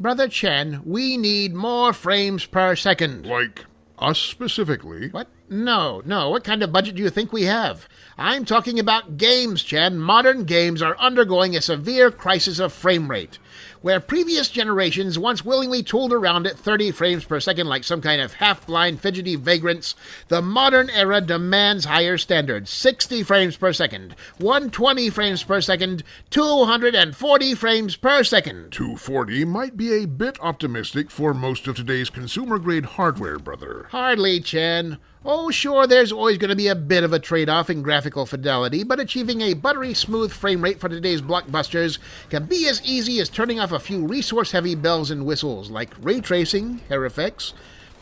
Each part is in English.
Brother Chen, we need more frames per second. Like us specifically? What? No. What kind of budget do you think we have? I'm talking about games, Chen. Modern games are undergoing a severe crisis of frame rate. Where previous generations once willingly tooled around at 30 frames per second like some kind of half-blind, fidgety vagrants, the modern era demands higher standards. 60 frames per second, 120 frames per second, 240 frames per second. 240 might be a bit optimistic for most of today's consumer-grade hardware, brother. Hardly, Chen. Oh, sure, there's always going to be a bit of a trade-off in graphical fidelity, but achieving a buttery smooth frame rate for today's blockbusters can be as easy as turning off a few resource-heavy bells and whistles, like ray tracing, hair effects,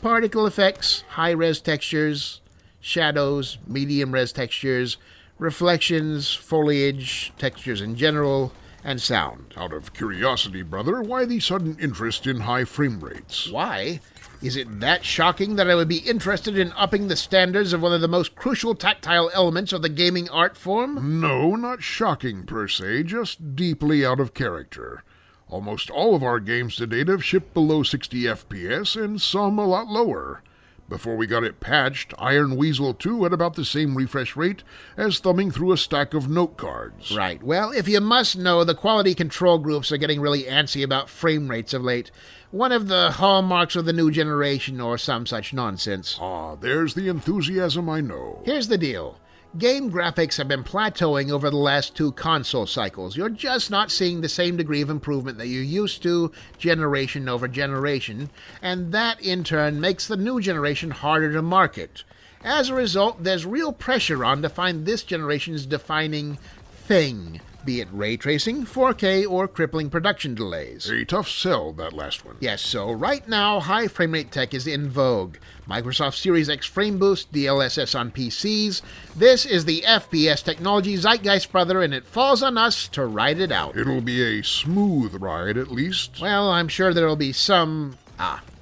particle effects, high-res textures, shadows, medium-res textures, reflections, foliage, textures in general, and sound. Out of curiosity, brother, why the sudden interest in high frame rates? Why? Is it that shocking that I would be interested in upping the standards of one of the most crucial tactile elements of the gaming art form? No, not shocking per se, just deeply out of character. Almost all of our games to date have shipped below 60 FPS, and some a lot lower. Before we got it patched, Iron Weasel 2 had about the same refresh rate as thumbing through a stack of note cards. Right. Well, if you must know, the quality control groups are getting really antsy about frame rates of late. One of the hallmarks of the new generation or some such nonsense. Ah, there's the enthusiasm I know. Here's the deal. Game graphics have been plateauing over the last 2 console cycles. You're just not seeing the same degree of improvement that you used to generation over generation, and that in turn makes the new generation harder to market. As a result, there's real pressure on to find this generation's defining thing, be it ray tracing, 4K, or crippling production delays. A tough sell, that last one. Yes, so right now, high frame rate tech is in vogue. Microsoft Series X Frame Boost, DLSS on PCs. This is the FPS technology zeitgeist, brother, and it falls on us to ride it out. It'll be a smooth ride, at least. Well, I'm sure there'll be some...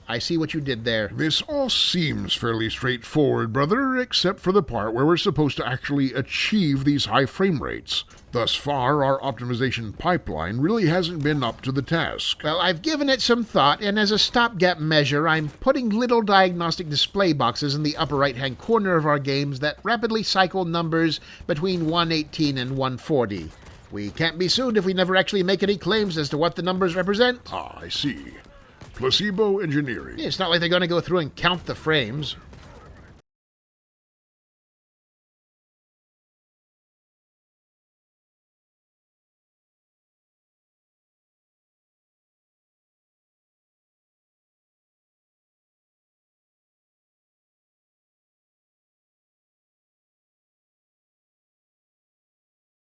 I see what you did there. This all seems fairly straightforward, brother, except for the part where we're supposed to actually achieve these high frame rates. Thus far, our optimization pipeline really hasn't been up to the task. Well, I've given it some thought, and as a stopgap measure, I'm putting little diagnostic display boxes in the upper right-hand corner of our games that rapidly cycle numbers between 118 and 140. We can't be sued if we never actually make any claims as to what the numbers represent. Ah, I see. Placebo engineering. It's not like they're going to go through and count the frames.